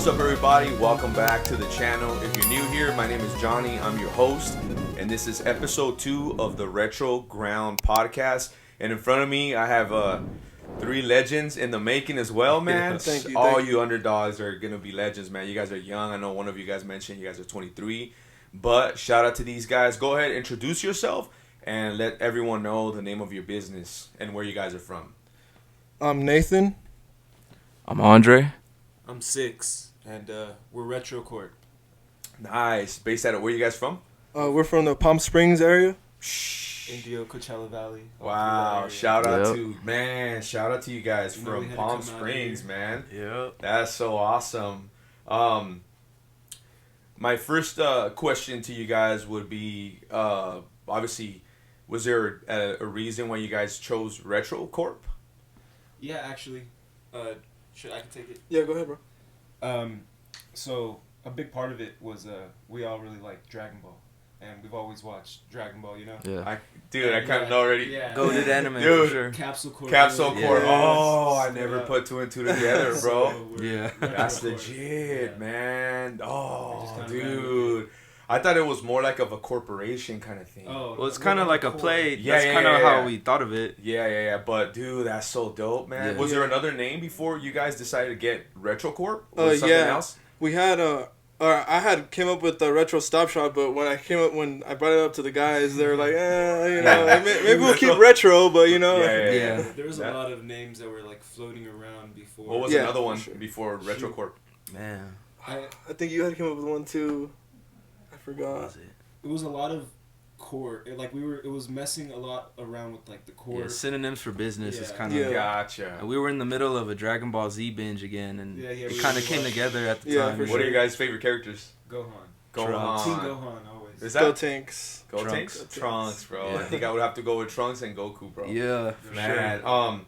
What's up, everybody? Welcome back to the channel. If you're new here, my name is Johnny. I'm your host, and this is episode 2 of the Retro Ground podcast. And in front of me, I have 3 legends in the making as well, man. Thank you. All you underdogs are gonna be legends, man. You guys are young. I know one of you guys mentioned you guys are 23, but shout out to these guys. Go ahead, introduce yourself, and let everyone know the name of your business and where you guys are from. I'm Nathan. I'm Andre. I'm 6, and we're Retro Corp. Nice. Based out of where you guys from? We're from the Palm Springs area. Indio, Coachella Valley. Wow, shout out to you guys from Palm Springs, man. Yep. That's so awesome. My first question to you guys would be, obviously, was there a reason why you guys chose Retro Corp? Yeah, actually, I can take it? Yeah, go ahead, bro. So a big part of it was we all really like Dragon Ball. And we've always watched Dragon Ball, you know? Yeah. I kind of know already. Yeah. Goated anime, Dude. for sure. Capsule Corp. Capsule Corp. Yeah. Oh, I never put 2 and 2 together, bro. Yeah. That's legit, man. Oh, dude. I thought it was more like of a corporation kind of thing. Oh, Well, it's kind of like a play. Yeah, That's yeah, kind of yeah, how yeah. we thought of it. Yeah. But, dude, that's so dope, man. Yeah. Was there another name before you guys decided to get Retro Corp? Or something else? We had I had came up with the Retro Stop Shop, but when I brought it up to the guys, they were like, maybe we'll keep retro, but Yeah. There was a lot of names that were like floating around before. What was another one before Retro Corp? Man. I think you had come up with one too. I forgot. What was it? It was a lot of core. It was messing a lot around with like the core. Yeah, synonyms for business is Yeah. kind of. Yeah. Gotcha. And we were in the middle of a Dragon Ball Z binge again, and it kind of came together at the Yeah, time. for What are your guys' favorite characters? Gohan. Trunks. Team Gohan. Gohan always. Is Go that Tanks. Go Trunks. Tanks? Trunks, bro. Yeah. I think I would have to go with Trunks and Goku, bro. Yeah, for Man, sure.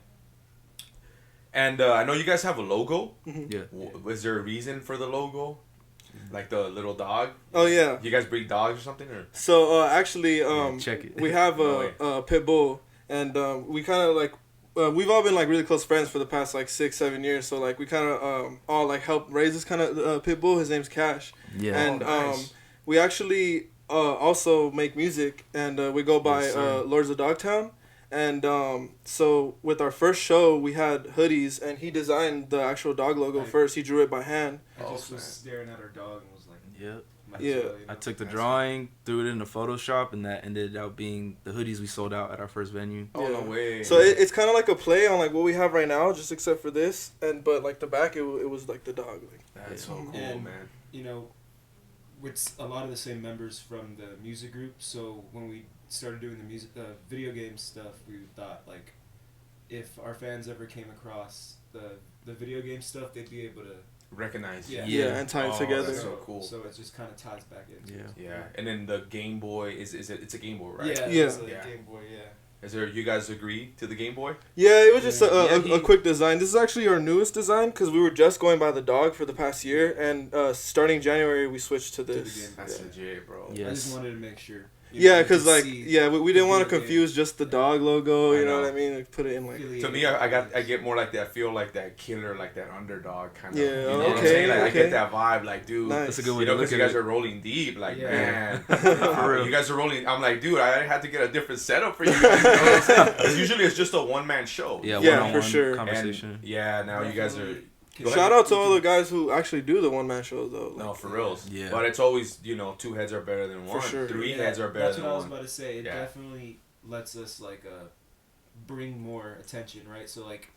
and I know you guys have a logo. Yeah. Was there a reason for the logo? Like the little dog? Oh yeah. You guys breed dogs or something? Or So actually, check it. we have No a pit bull, and we kind of like we've all been like really close friends for the past like 6-7 years. So like we kind of all like helped raise this kind of pit bull. His name's Cash. Yeah. And nice. we actually also make music, and we go by Yes, sir. Lords of Dogtown. And so with our first show, we had hoodies, and he designed the actual dog logo Right. first. He drew it by hand. I just man. was staring at our dog and was like, Yep. might Yeah. as well, you know? I took the drawing, threw it into Photoshop, and that ended up being the hoodies we sold out at our first venue. Oh, no way. So it's kind of like a play on like what we have right now, just except for this. But like the back, it was like the dog. Like, That's so cool, And, man. You know, it's a lot of the same members from the music group. So when we started doing the music, video game stuff, we thought like, if our fans ever came across the video game stuff, they'd be able to Recognize. Yeah. and tie it Oh, together. that's so cool. So it just kind of ties back into it. Yeah. And then the Game Boy, it's a Game Boy, right? Yeah, Yeah. it's a Yeah. Game Boy, yeah. Is there, you guys agree to the Game Boy? Yeah, it was just Yeah. a quick design. This is actually our newest design because we were just going by the dog for the past year, and starting January we switched to the this. Game Boy. That's Yeah. legit, bro. Yeah. I Yes. just wanted to make sure. Yeah, you because could like see we didn't want to video confuse just the dog logo. I You know know. what I mean? Like, put it in like. affiliated To me, I with get more like that. I feel like that killer, like that underdog kind of. Yeah, You know what I'm okay, saying? Like I okay. get that vibe, like dude. Nice. That's a good way You know, to look because at you guys it. are rolling deep, like Yeah. man. For real. You guys are rolling. I'm like, dude, I had to get a different setup for you. Guys, you know what I'm saying? 'Cause usually it's just a one-man show. Yeah, Yeah, one-on-one for sure. conversation. And yeah, now you guys are. Definitely. Go ahead. Shout out to all the guys who actually do the one man shows though. Like, No, for reals. Yeah. But it's always, 2 heads are better than For one. sure. 3 Yeah, heads are better That's than what I was one. about to say. It Yeah. definitely lets us like bring more attention, right? So like,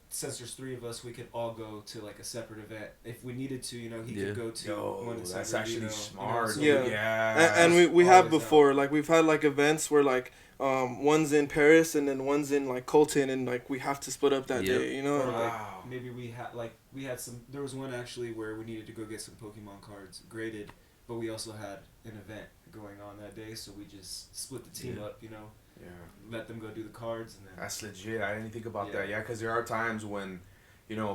since there's 3 of us, we could all go to like a separate event if we needed to. You know, he Yeah. could go to Yo, one in that's San actually Bernardino, smart. so Yeah. Dude. Yeah. And we all have this before like we've had like events where like one's in Paris and then one's in like Colton, and like we have to split up that Yep. day. You know. Or, and, like, Wow. maybe we had some. There was one actually where we needed to go get some Pokemon cards graded, but we also had an event going on that day, so we just split the team Yeah. up. You know, Yeah. let them go do the cards, and then That's legit. I didn't think about Yeah. that. Yeah, because there are times when,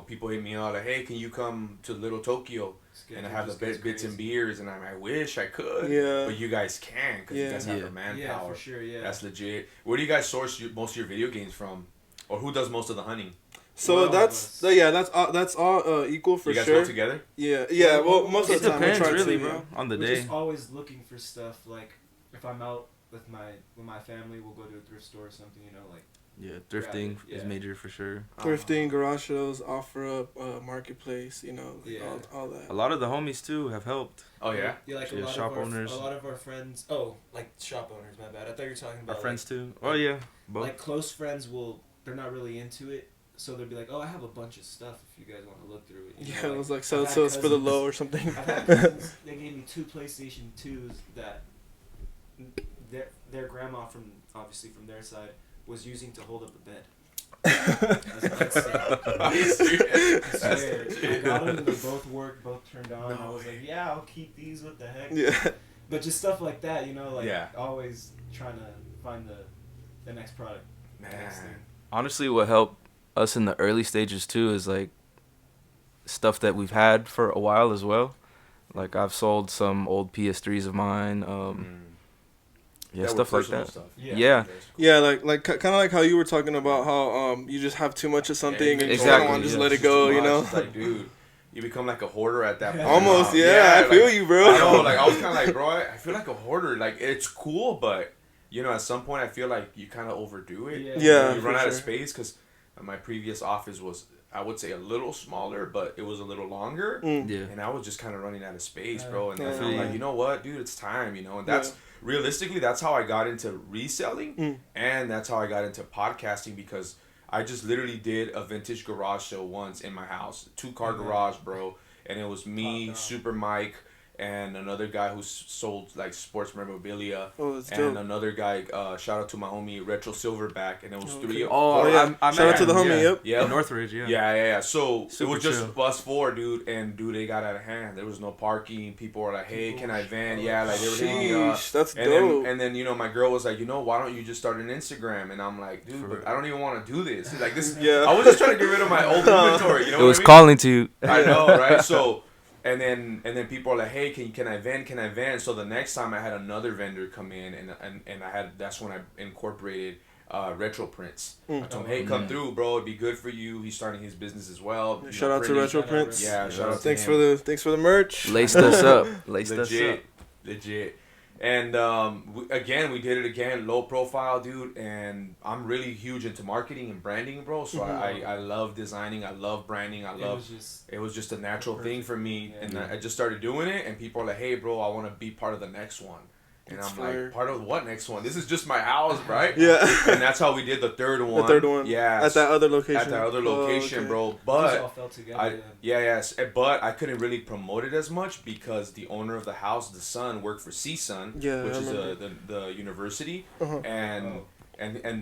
people hit me out like, hey, can you come to Little Tokyo? And I have the bits and beers, and I wish I could. Yeah. But you guys can, because you Yeah. guys have the Yeah. manpower. Yeah, for sure. Yeah. That's legit. Where do you guys source most of your video games from? Or who does most of the hunting? So Well, that's all equal for You guys sure. go together? Yeah. Well, most It of the time depends we try really, to, bro, on the We're day. just always looking for stuff. Like if I'm out with my family, we'll go to a thrift store or something. You know, like Yeah, thrifting Yeah. is major for sure. Thrifting, garage shows, offer up, marketplace. Like Yeah. all that. A lot of the homies too have helped. Oh yeah. Yeah, like Yeah, shop owners. A lot of our friends. Oh, like shop owners. My bad. I thought you were talking about Our friends too. like- Oh yeah, both. Like close friends they're not really into it, so they'll be like, "Oh, I have a bunch of stuff if you guys want to look through it." You know, Yeah, it was like I've so had it's for the cousins- low or something. I've had cousins, they gave me 2 PlayStation 2s that their grandma from their side was using to hold up a bed. That's I swear. I got them and they both worked, both turned on. I was like, yeah, I'll keep these. What the heck? Yeah. But just stuff like that, you know, like Yeah. always trying to find the next product. Man. Next thing. Honestly, what helped us in the early stages too is like stuff that we've had for a while as well. Like I've sold some old PS3s of mine. Yeah, That stuff were like personal that. stuff. Yeah. Yeah, like kind of like how you were talking about how you just have too much of something and you Exactly, don't want to just yeah. let It's it go, too you much. know. It's like, dude, you become like a hoarder at that point. Almost, Wow. yeah. I feel like, you, bro. I know, like I was kind of like, bro, I feel like a hoarder. Like it's cool, but you know, at some point, I feel like you kind of overdo it. Yeah, you for run out of sure. space because my previous office was, I would say, a little smaller, but it was a little longer. Yeah. And I was just kind of running out of space, bro. And Yeah. then I'm like, you know what, dude, it's time, you know. And that's realistically, that's how I got into reselling, and that's how I got into podcasting because I just literally did a vintage garage show once in my house, 2-car garage, bro. And it was me, Super Mike, and another guy who sold like sports memorabilia, Oh, that's and dope. another guy. Shout out to my homie Retro Silverback, and it was Okay. 3 Oh, yeah. I Shout out to the homie, yep. Yeah. In Northridge, yeah. Yeah. So Super it was just chill. us 4, dude, and dude, they got out of hand. There was no parking. People were like, "Hey, can I van?" Yeah, like they were hitting me up. Sheesh, that's And dope. then you know my girl was like, you know, why don't you just start an Instagram? And I'm like, dude, but I don't even want to do this. Like this, Yeah. I was just trying to get rid of my old inventory. You know It what was I mean? calling to you. I know, right? So, and then people are like, hey, can I van? So the next time I had another vendor come in, and that's when I incorporated Retro Prints. I told him, hey, come through, bro. It'd be good for you. He's starting his business as well. You Shout know, out to printing. Retro Prints. Yeah, shout out to Thanks him. thanks for the merch. Laced us up. Laced us up. Legit. And we did it again, low profile, dude. And I'm really huge into marketing and branding, bro. So I love designing, I love branding, it was just a natural thing for me. Yeah. And I just started doing it. And people are like, hey, bro, I want to be part of the next one. And That's I'm fire. like, part of what next one? This is just my house, right? Yeah. And that's how we did the third one. The third one. Yeah. At that other location. At that other location, Oh, okay. bro. These But all fell together. but I couldn't really promote it as much because the owner of the house, the son, worked for CSUN, Yeah, which I is remember. the university, Uh-huh. and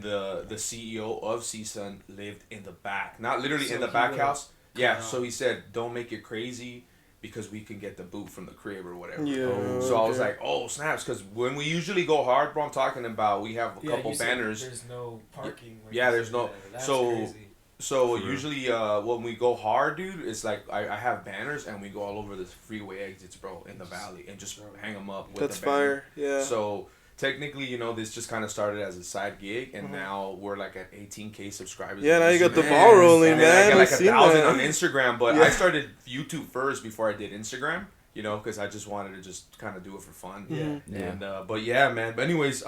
the CEO of CSUN lived in the back, not literally So in the he back would house. Yeah, come so out. he said, don't make it crazy because we can get the boot from the crib or whatever. Yeah. So I was okay. like, oh snaps, because when we usually go hard, bro, I'm talking about we have a couple you said banners. There's no parking. like Yeah, you there's said. no- That's so- crazy. So For real. usually when we go hard, dude, it's like I have banners and we go all over the freeway exits, bro, in the valley and just hang them up with That's the banner. fire. Yeah. So technically, you know, this just kind of started as a side gig, and Mhm. now we're like at 18K subscribers. Yeah, on now you got the Instagram. ball rolling, And then I man. got like We've seen 1,000 that. on Instagram, but Yeah. I started YouTube first before I did Instagram. You know, because I just wanted to just kind of do it for fun. Mhm. Yeah. And but yeah, man. But anyways,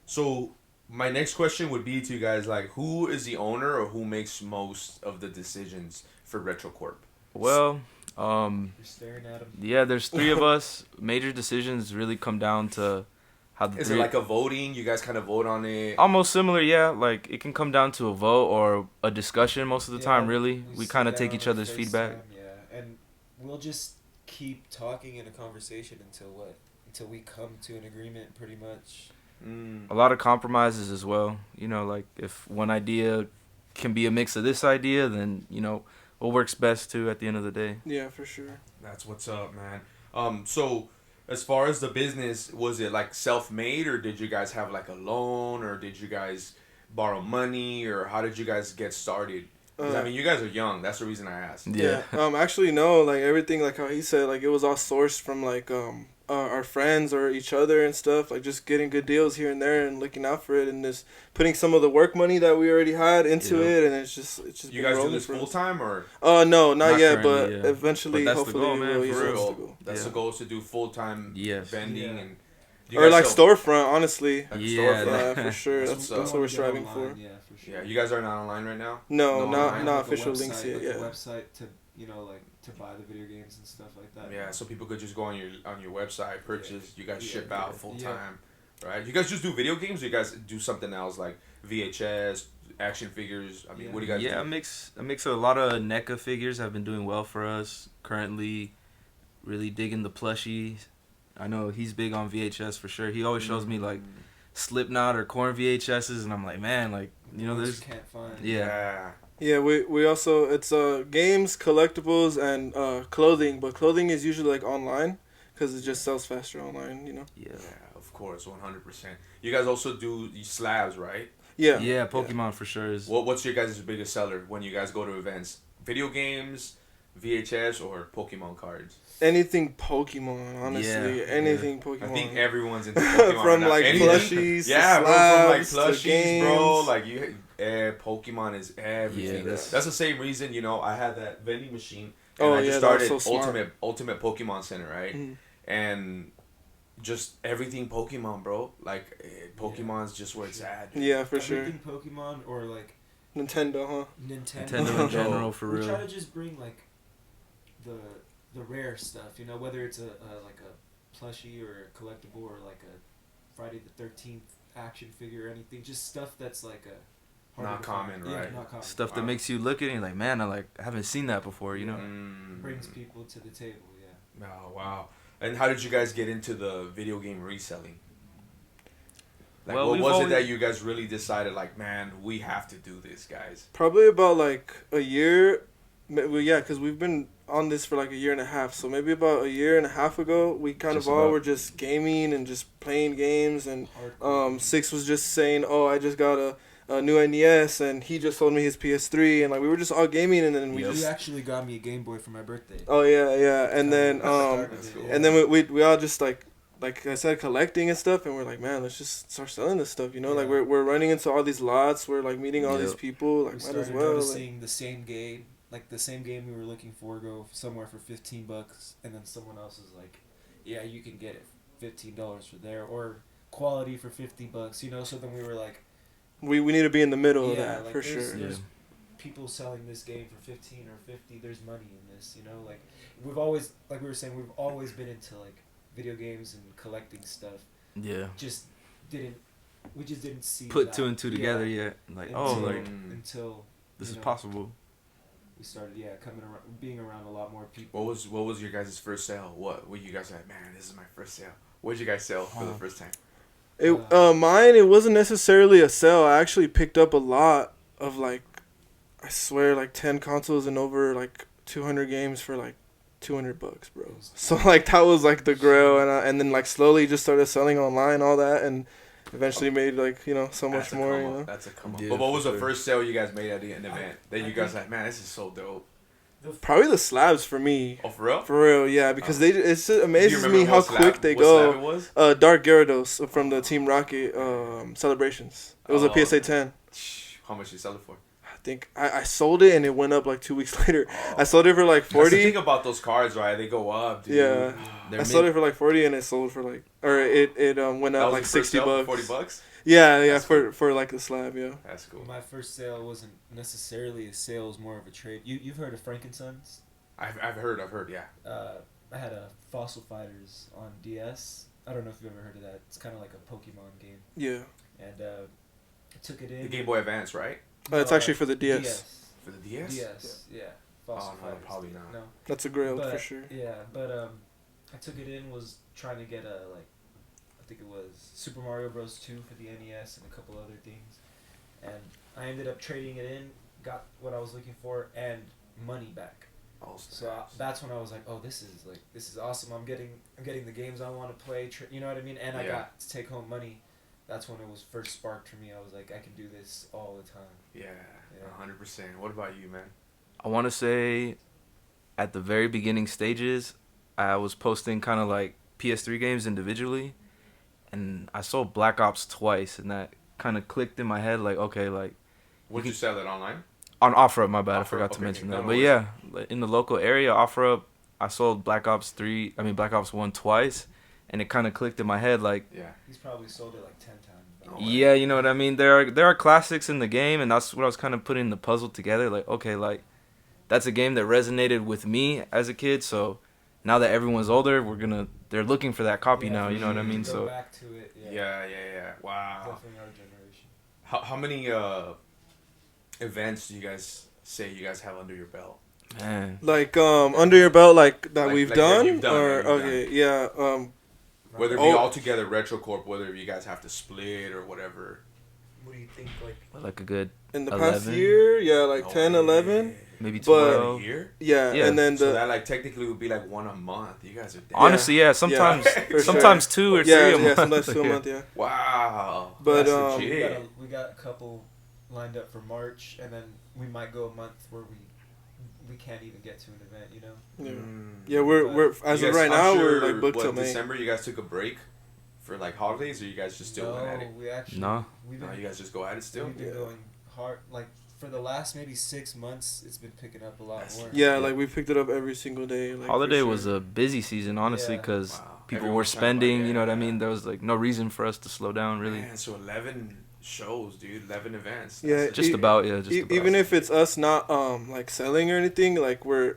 so my next question would be to you guys, like, who is the owner or who makes most of the decisions for Retro Corp? Well, You're staring at him. yeah, there's 3 of us. Major decisions really come down to how the Is three... it like a voting? You guys kind of vote on it? Almost similar, yeah. Like, it can come down to a vote or a discussion most of the time, Yeah, really. We sit kind of down take each on other's feedback. FaceTime, Yeah, and we'll just keep talking in a conversation until we come to an agreement, pretty much. A lot of compromises as well. You know, like, if one idea can be a mix of this idea, then, you know, what works best, too, at the end of the day. Yeah, for sure. That's what's up, man. So as far as the business, was it like self-made, or did you guys have like a loan, or did you guys borrow money, or how did you guys get started? 'Cause, I mean, you guys are young. That's the reason I asked. Yeah. Actually, no. Like everything, like how he said, like it was all sourced from like our friends or each other and stuff, like just getting good deals here and there and looking out for it, and just putting some of the work money that we already had into Yeah. it, and it's just You been guys do rolling this for us. full time or? No, not Not yet, but currently, yeah. eventually, But that's the hopefully, goal, man, we will. for Yeah, real. that's the goal. That's Yeah. the goal, is to do full time Yes. vending Yeah. and. Do you Or guys like sell- storefront, honestly. Like a Yeah, storefront? Yeah, for sure. That's That's what's up. what we're Get striving online, for. Yeah, for sure. Yeah, you guys aren't online right now. No, No, not I have, not like, a official website, links yet. like Yeah. a website to to buy the video games and stuff like that. Yeah, so people could just go on your website, purchase. You guys Yeah. ship out Yeah. full Yeah. time, right? You guys just do video games, or you guys do something else like VHS, action figures? I mean, Yeah. what do you guys Yeah, do? a mix of a lot of NECA figures have been doing well for us. Currently, really digging the plushies. I know he's big on VHS for sure. He always shows me like Slipknot or Korn VHSs, and I'm like, man, like Ones there's you can't find. yeah. Yeah, we also it's games, collectibles, and clothing, but clothing is usually like online because it just sells faster online. Yeah. Yeah, of course, 100%. You guys also do these slabs, right? Yeah. Yeah, Pokemon for sure is. What's your guys' biggest seller when you guys go to events? Video games, VHS, or Pokemon cards? Anything Pokemon, honestly. Yeah, Anything I Pokemon. think everyone's into Pokemon. From right now. like Anything- plushies, Yeah, to bro, from like slabs, to plushies, bro. games. Like Pokemon is everything. Yeah, that's the same reason, I had that vending machine. And Oh, I yeah, just that was started so smart. Ultimate Pokemon Center, right? Mhm. And just everything Pokemon, bro. Like Pokemon's just where it's at. Yeah, for sure. Everything Pokemon or like Nintendo, huh? Nintendo. Nintendo in general for We try real. to just bring like the rare stuff, whether it's a like a plushie or a collectible or like a Friday the 13th action figure or anything, just stuff that's like a harder Not to find. common, Yeah, right? not common. Stuff that Wow. makes you look at it and you're like, man, I haven't seen that before, you know? Brings people to the table. Yeah. Oh, wow. And how did you guys get into the video game reselling? Like, Well, what we've was it always- that you guys really decided, like, man, we have to do this, guys? Probably about like a year. Well, yeah, because we've been on this for like a year and a half. So maybe about a year and a half ago, we kind Just of all about. were just gaming and just playing games. And Hardcore. Six was just saying, "Oh, I just got a new NES," and he just sold me his PS3, and like we were just all gaming, and then we Yep. You just. actually got me a Game Boy for my birthday. Oh yeah, and then That's cool. and then we all just like I said, collecting and stuff, and we're like, man, let's just start selling this stuff, Like Yeah. we're running into all these lots, we're like meeting all these Yep. people, like we might started as well. Like, noticing the same game, like the same game we were looking for, go somewhere for $15, and then someone else is like, yeah, you can get it $15 for there, or quality for $50, So then we were like, we need to be in the middle of yeah, that like for there's, sure. there's people selling this game for 15 or 50. There's money in this, Like we've always, like we were saying, we've always been into like video games and collecting stuff. Yeah. We just didn't see Put that. two and two together yet. Like, Until, like until this is know, possible. we started coming around, being around a lot more people. What was your guys' first sale? What were you guys like, man, this is my first sale? What did you guys sell for the first time? Mine, it wasn't necessarily a sale. I actually picked up a lot of like, I swear, like 10 consoles and over like 200 games for like $200, bro. So like that was like the grail, and then like slowly just started selling online, all that, and eventually made like so much That's a more. come up. That's a come up. Yeah, but what was for the sure. first sale you guys made at an event? Then I you guys think- like, man, this is so dope. Probably the slabs for me. Oh, for real? For real, yeah, because it just Do you amazes remember me how what slab- quick they what slab go. it was? Dark Gyarados from the Team Rocket celebrations. It was a Oh. PSA 10. How much you sell it for? I think I sold it and it went up like 2 weeks later. Oh. I sold it for like That's the 40. thing about those cards, right? They go up, dude. Yeah. They're I sold it for like 40 and it sold for like, or it went That up was like your first 60 sale, bucks. $40? Yeah, That's for like the slab, yeah. That's cool. My first sale wasn't necessarily a sale; it was more of a trade. You've heard of Frankensons? I've heard, yeah. I had a Fossil Fighters on DS. I don't know if you've ever heard of that. It's kind of like a Pokemon game, Yeah. and I took it in. The Game Boy Advance, right? It's actually for the DS. For the DS? DS, yeah. Fossil Oh, no, Fighters. probably not. No. That's a grail But, for sure. Yeah, but I took it in, was trying to get I think it was Super Mario Bros. 2 for the NES and a couple other things, and I ended up trading it in, got what I was looking for, and money back. Oh, So that's when I was like, oh, this is awesome. I'm getting the games I want to play. You know what I mean? And I Yeah. got to take home money. That's when it was first sparked for me. I was like, I can do this all the time. Yeah, Yeah. 100%. What about you, man? I want to say at the very beginning stages, I was posting kind of like PS3 games individually, and I sold Black Ops twice, and that kind of clicked in my head. Like, okay, like Would you sell it online? on OfferUp, my bad, I OfferUp, forgot to okay, mention no, that. no But worries. yeah, in the local area, OfferUp, I sold Black Ops 1 twice, and it kind of clicked in my head. Like, Yeah. He's probably sold it like 10 times. Oh, yeah, you know what I mean. There are classics in the game, and that's what I was kind of putting the puzzle together. Like, okay, like that's a game that resonated with me as a kid. So now that everyone's older, they're looking for that copy now. You know what I mean? Go So back to it. Yeah. Wow. Definitely our generation. How many events do you guys say you guys have under your belt? man, Like under your belt, like that Like- we've like that done, you've done, or that you've okay, yeah. Whether it be Oh. all together Retro Corp, whether you guys have to split or whatever. What do you think? like a good In the past 11? year, yeah, like 10, 11. maybe But- 12. A year? Yeah, Yeah, and then So the that like technically would be like one a month. You guys are dead. Honestly, yeah. Sometimes, for sure. sometimes 2 or 3 yeah, a month. sometimes 2 a Yeah. month, yeah. Wow. But, That's We legit. got, we got a couple lined up for March, and then we might go a month where we can't even get to an event. You know. Yeah, Mm. yeah, we're as You of guys- right I'm now sure, we're like booked what, till May. December. You guys took a break for like holidays, or you guys just still went at it? we actually. No. We've No, been, you guys just go at it still. we've been Yeah. going hard. Like for the last maybe 6 months, it's been picking up a lot That's more. Yeah, like we picked it up every single day. Like, Holiday for was sure. a busy season, honestly, Yeah. because Wow. people Everyone's were trying to buy- spending. You know what I yeah. mean? There was like no reason for us to slow down, really. Man, so 11 shows, dude. 11 events. Yeah, That's Just E- about, yeah. Just about. Even if it's us not like selling or anything, like we're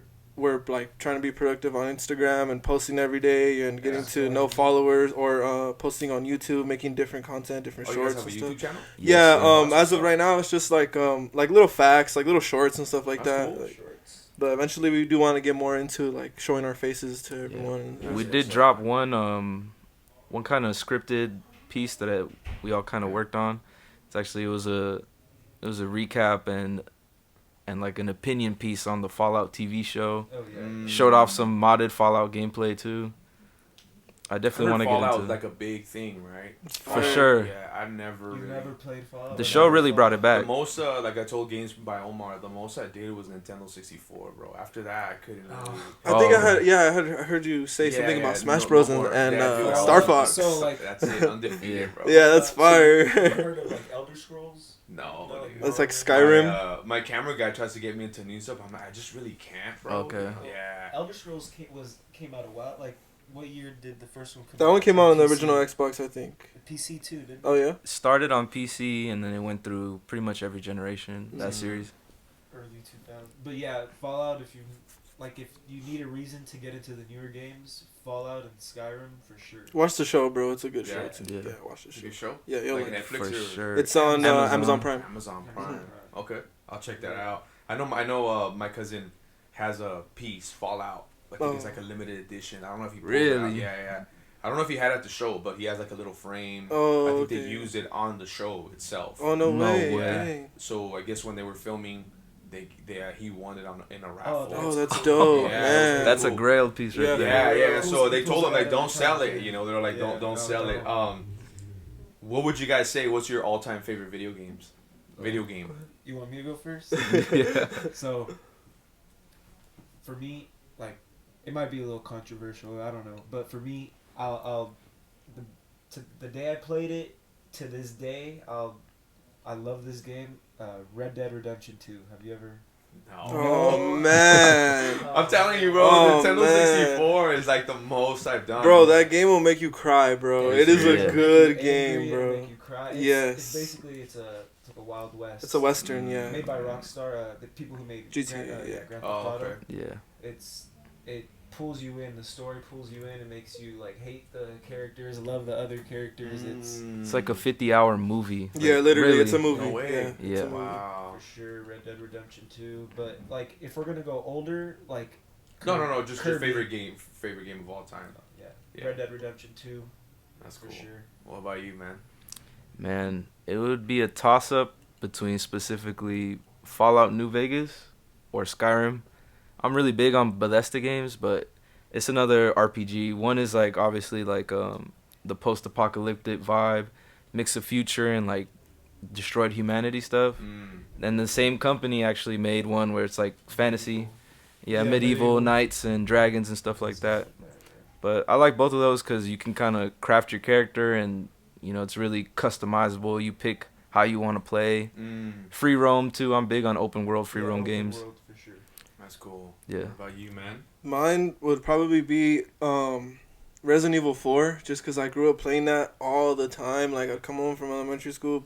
like trying to be productive on Instagram and posting every day and getting Yeah. to know followers, or posting on YouTube, making different content, different Oh, you guys shorts have a and YouTube stuff. channel? Yeah, Yes, as of right now, it's just like little facts, like little shorts and stuff like That's that. cool. Like, but eventually, we do want to get more into like showing our faces to everyone. Yeah. we did drop one kind of scripted piece that we all kind of worked on. It's actually it was a recap and like an opinion piece on the Fallout TV show. Oh yeah. Mm. Showed off some modded Fallout gameplay too. I definitely want to get Fallout into is like a big thing, right? for sure. Yeah, I've never. You've really- never played Fallout? The show really brought it The back. most, like I told Games by Omar, the most I did was Nintendo 64, bro. After that, I couldn't. Really... I think Oh. I heard you say something about Smash no Bros. more. and Yeah, dude, Star oh, Fox. So, like- that's it, undefeated, bro. Yeah, that's fire. You heard of like Elder Scrolls? No, No, dude. That's like My, Skyrim. my camera guy tries to get me into new stuff. I'm like, I just really can't, bro. Okay. Yeah. Elder Scrolls came out a while. Like, what year did the first one come out? That one came out on the PC. original Xbox, I think. PC too, didn't it? Oh yeah. Started on PC and then it went through pretty much every generation. That Mhm. series. Early 2000s. But yeah, Fallout. If you need a reason to get into the newer games, Fallout and Skyrim for sure. Watch the show, bro. It's a good show. Yeah. It's Yeah. watch the It's a show. good show. Yeah, you'll Like like it. Netflix For or sure. It's on Amazon. Amazon Prime. Amazon Amazon Prime. Prime. Okay, I'll check that out. I know. My cousin has a piece Fallout. I think it's Oh. like a limited edition. I don't know if he pulled it out. Really? Yeah. I don't know if he had it at the show, but he has like a little frame. Oh, I think okay. they used it on the show itself. Oh no, No way! way. Dang. So I guess when they were filming, he won it in a raffle. Oh, that's dope, Yeah, man. That's a cool. grail piece right Yeah. there. Yeah. Cool. So they Cool. told him like, Cool. don't sell it. Cool. You know, they're like, Yeah, don't no, sell it. don't. What would you guys say? What's your all-time favorite video game? You want me to go first? Yeah. So, for me, like, it might be a little controversial. I don't know, but for me, the day I played it to this day, I love this game. Red Dead Redemption 2. Have you ever? No. Oh man, I'm telling you, bro. Oh, Nintendo man. 64 is like the most I've done. bro, that game will make you cry, bro. It is Yeah. a good Make you game, angry, bro. it'll Make you cry. It's, Yes. It's basically it's like a Wild West. It's a western, yeah. Made by Rockstar, the people who made GTA, Grand yeah. Theft Oh, Auto. okay. Yeah. It pulls you in. The story pulls you in. It makes you like hate the characters, love the other characters. It's like a 50-hour movie. Yeah, Like, literally, really. it's a movie. No way. Yeah, it's Yeah. a movie. Wow. For sure, Red Dead Redemption 2. But like, if we're gonna go older, like No. Just your Kirby. favorite game of all time. Yeah. Yeah. Red Dead Redemption 2 That's for cool. sure. What about you, man? Man, it would be a toss-up between specifically Fallout New Vegas or Skyrim. I'm really big on Bethesda games, but it's another RPG. One is like obviously like the post-apocalyptic vibe, mix of future and like destroyed humanity stuff. And the same company actually made one where it's like fantasy, yeah, medieval knights and dragons and stuff like that. But I like both of those because you can kind of craft your character, and it's really customizable. You pick how you want to play. Free roam too. I'm big on open world free roam games. World for sure. That's cool. Yeah. What about you, man? Mine would probably be Resident Evil 4, just because I grew up playing that all the time. Like, I'd come home from elementary school,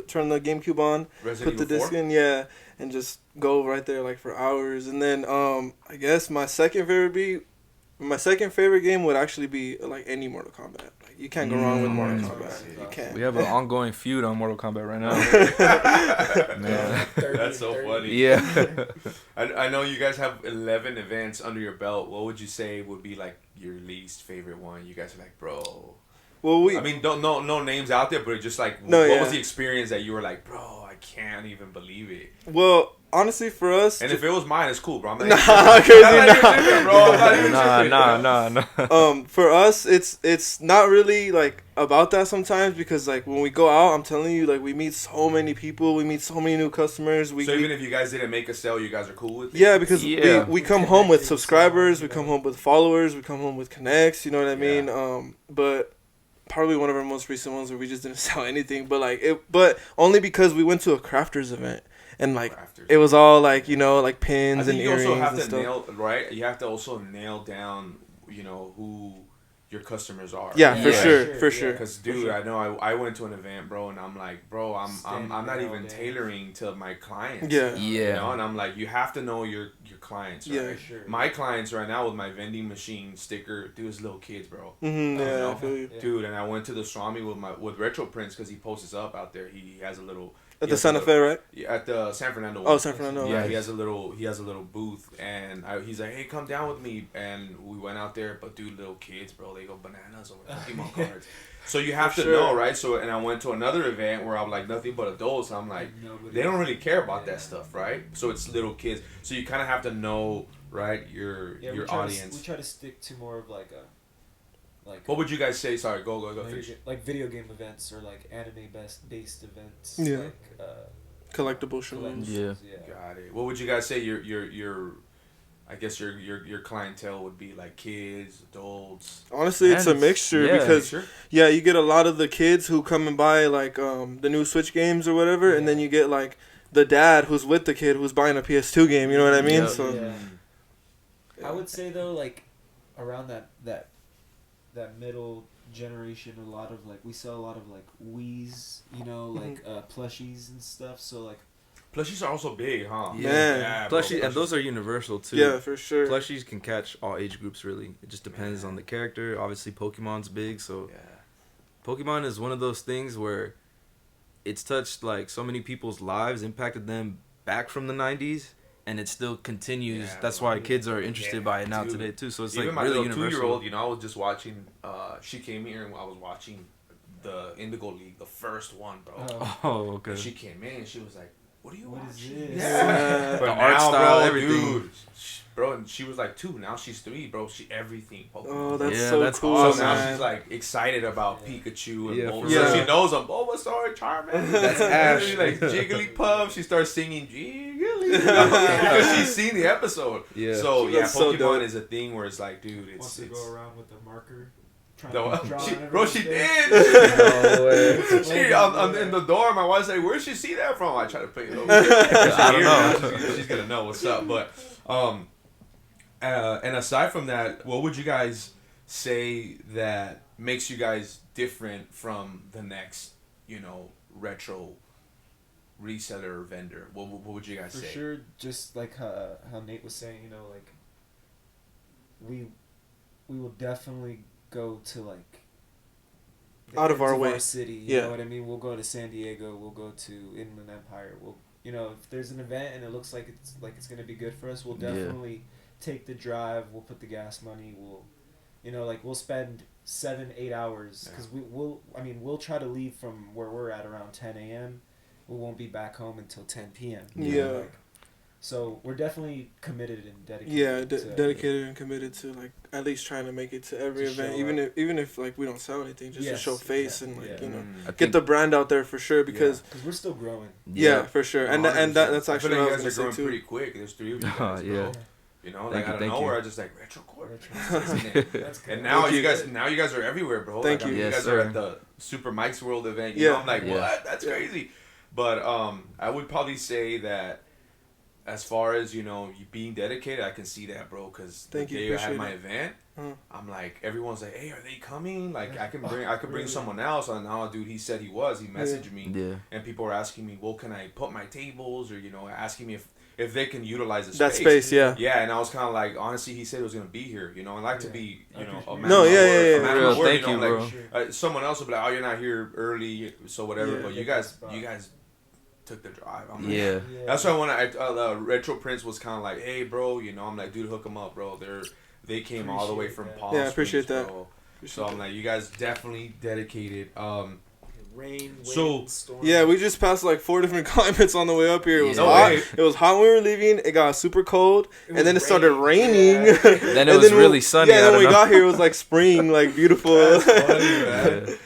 turn the GameCube on, Resident put the Evil disc 4? in, yeah, and just go right there like for hours. And then I guess my second favorite game would actually be like any Mortal Kombat. Like, you can't go wrong with Mortal Kombat. You can't. We have an ongoing feud on Mortal Kombat right now. Man. That's so funny. Yeah. I know you guys have 11 events under your belt. What would you say would be like your least favorite one? You guys are like, bro. Well, I mean, no names out there, but just like, No, what yeah. was the experience that you were like, bro, I can't even believe it. Well, honestly, for us, And if it was mine, it's cool, bro. I'm not Nah, even crazy, I'm not even nah. tripping, bro. I'm not even tripping. Nah. for us, it's not really like about that sometimes, because like when we go out, I'm telling you, like we meet so many people, we meet so many new customers. So even if you guys didn't make a sale, you guys are cool with it? Yeah, because Yeah. we come home with Connecting subscribers, so, we come home with followers, we come home with connects, you know what I mean? Yeah. But probably one of our most recent ones where we just didn't sell anything, but only because we went to a crafters event, and like Crafters. it was all like, like I pins and think you earrings also have and to stuff. nail, right? You have to also nail down, who your customers are. Yeah, for Yeah. sure, for sure. Because dude, I know I went to an event, bro, and I'm like, bro, I'm Standing not there even all day. tailoring to my clients. Yeah. Yeah. And I'm like, you have to know your clients, right? Yeah. For sure. My clients right now with my vending machine sticker, dude, is little kids, bro. Mm-hmm, yeah, know. I feel you. Yeah. Dude, and I went to the Swami with Retro Prince because he posts up out there. He has a little At he the has a Santa little- Fe, right? Yeah, at the San Fernando. Oh, one. San Fernando. Yeah, right. he has a little booth, and he's like, "Hey, come down with me." And we went out there, but dude, little kids, bro, they go bananas over Pokemon cards. So you have For to sure. know, right? So, and I went to another event where I'm like nothing but adults. I'm like, Nobody- they don't really care about Yeah. that stuff, right? So it's little kids. So you kind of have to know, right, your we your try audience. we try to stick to more of like a What would you guys say? Sorry, go like, finish. like video game events or like anime based events. Yeah. Like, Collectible shows. collectibles, Yeah. yeah. Got it. What would you guys say your I guess your clientele would be, like kids, adults? Honestly, it's a And- mixture yeah. because Sure. yeah, you get a lot of the kids who come and buy like the new Switch games or whatever, and then you get like the dad who's with the kid who's buying a PS2 game. You know what I mean? Yeah. So Yeah. I would say though, like around that middle generation, a lot of like we sell a lot of like Wii's, like plushies and stuff. So like Plushies are also big, huh? Yeah. Man. bro, Plushies, and those are universal too. yeah, for sure. Plushies can catch all age groups, really. It just depends on the character. Obviously, Pokemon's big, so Yeah. Pokemon is one of those things where it's touched like so many people's lives, impacted them back from the 90s, and it still continues. Yeah, That's bro. why kids are interested Yeah, by it now dude. today too. So it's Even like my really little universal. 2-year-old, I was just watching. She came here and I was watching the Indigo League, the first one, bro. Oh, okay. And she came in and she was like, "What are you What is watching?" this? Yeah. But The now, art style, bro, everything. dude, bro, and she was like 2. Now she's 3, bro. She everything Pokemon. Oh, that's Yeah, so that's cool, So awesome. now man. she's like excited about Pikachu and Yeah, Bulbasaur. for So real. she knows them. Bulbasaur, Charmander. That's Ash. Like Jigglypuff. She starts singing Jiggly because she's seen the episode. Yeah. So yeah, That's so Pokemon dope. is a thing where it's like, dude, wants it's to go around with a marker. Trying No, to draw on bro, she everybody's did. No way. In the dorm, my wife said, "Where'd she see that from?" I try to put it over. I don't know. She's gonna know what's up. But and aside from that, what would you guys say that makes you guys different from the next, retro reseller or vendor? What would you guys For say? sure, just like how Nate was saying, like we will definitely go to like the Out of ends our way. city. You Yeah. know what I mean? We'll go to San Diego. We'll go to Inland Empire. We'll if there's an event and it looks like it's gonna be good for us, we'll Yeah. definitely take the drive. We'll put the gas money. We'll we'll spend 7-8 hours because we'll try to leave from where we're at around 10 a.m. We won't be back home until 10 p.m. Yeah. So we're definitely committed and dedicated. Yeah, to dedicated and committed to like at least trying to make it to every To event, show even if like we don't sell anything, just to Yes, show face exactly, and like yeah. I get think- the brand out there for sure because Because we're still growing. yeah, for sure, and that's I actually feel what like I you was guys are gonna growing say too. pretty quick. There's 3 of you guys, bro. Yeah. You know, Thank like you, out of thank nowhere, you. I just like Retro Corp. That's good. And now Thank you you. guys are everywhere, bro. Thank like, you. You Yes, guys sir. are at the Super Mike's World event. You know, I'm like, Yeah. what? That's crazy. But I would probably say that as far as you being dedicated, I can see that, bro. Because the Thank you, day I had appreciate my it. event, Uh-huh. I'm like, everyone's like, hey, are they coming? Like, I could bring someone else. And now, dude, he said he was. He messaged me, Yeah. and people were asking me, well, can I put my tables, or asking me if they can utilize the That space. space, yeah. Yeah, and I was kind of like, honestly, he said he was gonna be here. I like to be, I a appreciate man. it. No, of my yeah, word, yeah, a yeah. man of Real, my word, thank you, like, bro. someone else will be like, oh, you're not here early, so whatever. Yeah. But you guys took the drive. I'm like, Yeah. that's why when Retro Prince was kind of like, hey, bro, I'm like, dude, hook them up, bro. They came all the way from Appreciate that. Palm Yeah, I appreciate Springs, that. bro. So I'm like, you guys definitely dedicated. Rain, So- wind, storm. Yeah, we just passed like 4 different climates on the way up here. It was Yeah. hot. No way. It was hot when we were leaving. It got super cold, It and then it was started raining. raining. Yeah. Then it was really sunny. Yeah, I then don't when we know. got here, it was like spring, like beautiful. That's funny, man.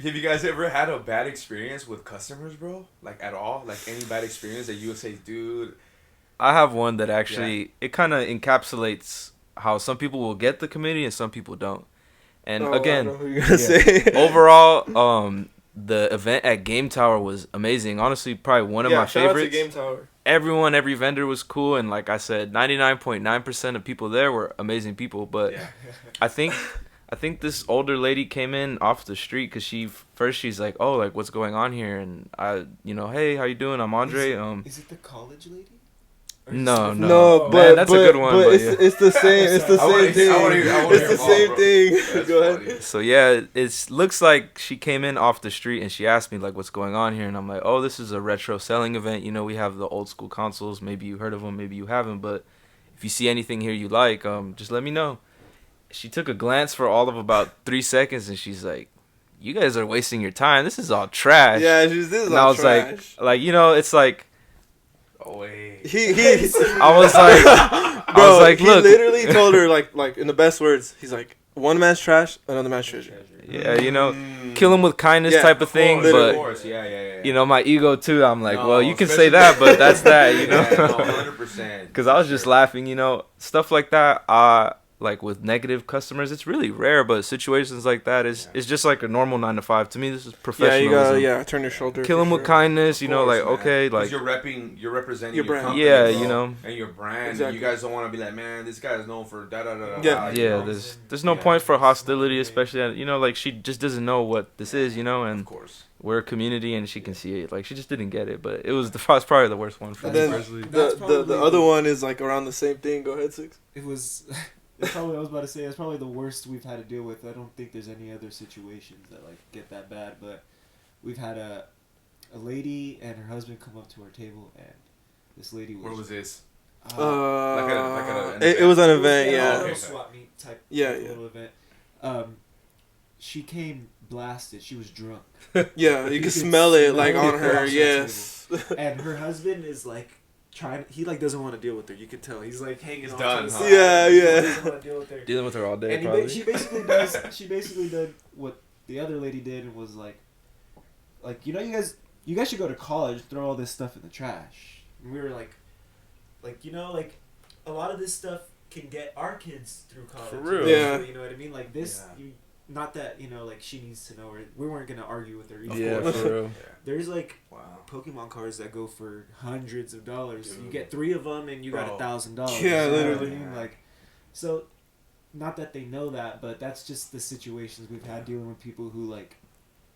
Have you guys ever had a bad experience with customers, bro? Like at all? Like any bad experience that you would say, dude? I have one that actually it kind of encapsulates how some people will get the committee and some people don't. And Oh, I again, know who you're gonna say. overall, the event at Game Tower was amazing. Honestly, probably one of my shout out to favorites. Game Tower. Every vendor was cool, and like I said, 99.9% of people there were amazing people. But Yeah. I think this older lady came in off the street because she's like, oh, like what's going on here? And hey, how you doing? I'm Andre. Is it the college lady? Or is No, it- no. No, Man, but that's a but, good one, But but it's yeah. it's the same. It's the I wanna same hear- thing. I wanna hear It's the more, same bro. thing. That's Go ahead. funny. So yeah, it looks like she came in off the street and she asked me like, "What's going on here?" And I'm like, "Oh, this is a retro selling event. We have the old school consoles. Maybe you heard of them, maybe you haven't. But if you see anything here you like, just let me know." She took a glance for all of about 3 seconds and she's like, "You guys are wasting your time. This is all trash." Yeah, this is And I all was trash. like, it's like Oh wait. He I was like, bro, I was like, he look, literally told her like in the best words. He's like, one man's trash, another man's treasure. yeah, kill him with kindness Yeah, type of thing. Of But course. Yeah. my ego too. I'm like, No, well, you can especially- say that, but that's that, Yeah, no, 100%. Because I was just laughing, stuff like that. Like with negative customers, it's really rare. But situations like that is just like a normal 9 to 5. To me, this is Yeah, professionalism. you gotta turn your shoulder. Kill for them with sure. kindness, Of course, like man. okay, 'Cause like you're representing Your your brand. company, Yeah, bro, and your brand. Exactly. And you guys don't want to be like, man, this guy is known for da da da da. Yeah. you yeah. know? There's no point for hostility, especially like she just doesn't know what this is, Of and course. we're a community and she can see it. Like she just didn't get it, but it was probably the worst one for And me then personally. That's the probably other one is like around the same thing. Go ahead, Six. It was. That's probably I was about to say. It's probably the worst we've had to deal with. I don't think there's any other situations that like get that bad. But we've had a lady and her husband come up to our table, and this lady was. Where was this? Like an it was an event, a yeah. little Okay. swap meet type. Yeah, like, yeah. Little event. She came blasted. She was drunk, Yeah, you You can could smell it like smell on it her. across the Yes. and her husband is like trying. He like doesn't want to deal with her. You can tell. He's like hanging He's on. done, to the huh? side. Yeah, He yeah. doesn't want to deal with her. Dealing with her all day, And probably. she basically does. She basically did what the other lady did and was like, you guys should go to college, throw all this stuff in the trash. And we were like, a lot of this stuff can get our kids through college. For real. Yeah. You know what I mean? Like this, Yeah. not that like she needs to know, or we weren't gonna argue with her. Of Either. yeah, course. for real. There's like Wow. Pokemon cards that go for hundreds of dollars. You Dude. get 3 of them and you got Bro. $1,000. Yeah, You know what I literally. mean? Like, so, not that they know that, but that's just the situations we've had dealing with people who like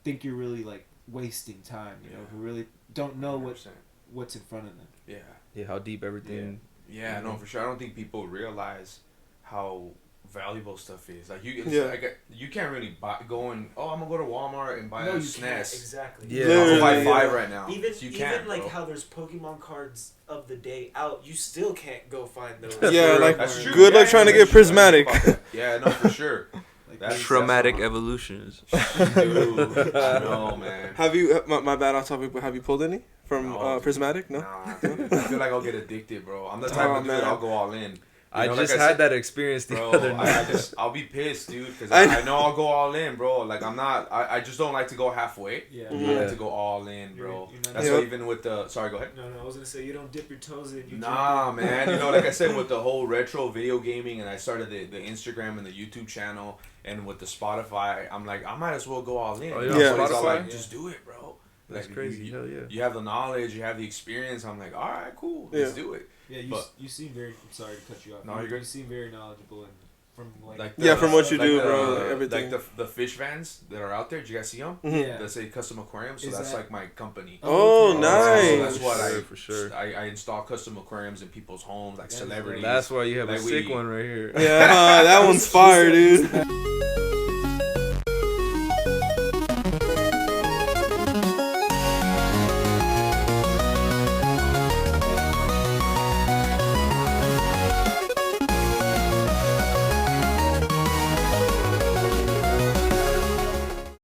think you're really like wasting time. You know, Yeah. who really don't know 100%. what's in front of them. Yeah. Yeah, how deep everything. Yeah, no, for sure. I don't think people realize how valuable stuff is. Like you can't really I'm gonna go to Walmart and buy a SNES. Exactly. Yeah. I'll go Literally, buy yeah. 5 right now. Even you can't, even like bro. how there's Pokemon cards of the day out, you still can't go find those. Yeah, true. like, That's true. good luck trying to that's get true. I didn't think prismatic. about that. Yeah, no, for sure. Like, That's- Traumatic that's evolutions. Dude, no, man. Have you? My bad off topic, but have you pulled any from No, dude. Prismatic? No. Nah, dude. I feel like I'll get addicted, bro. I'm the type Oh, of dude man. I'll go all in. You know, just like had said, that experience the bro, other night. I'll be pissed, dude, because I know I'll go all in, bro. Like I just don't like to go halfway. Yeah. I like to go all in, bro. You're not- That's why even with the sorry, go ahead. No, I was gonna say you don't dip your toes in. You Nah, jump in. man. You know, like I said, with the whole retro video gaming, and I started the Instagram and the YouTube channel, and with the Spotify, I'm like, I might as well go all in. Oh, You yeah, know, Yeah. so it's all Spotify? like, just do it, bro. That's Like, crazy. You, Hell yeah. you have the knowledge, you have the experience. I'm like, all right, cool, let's do it. Yeah, But- you seem very. I'm sorry to cut you off. No, you're good. You seem very knowledgeable and from Like Yeah, from what you like do, the- bro, like everything. Like the fish vans that are out there. Did you guys see them? Mhm. Yeah. That say custom aquariums. So Is that's that- like my company. Oh, okay. nice. So that's what For sure. I install custom aquariums in people's homes, like That is celebrities. That's why you have Like a sick we- one right here. Yeah, that one's fire, dude.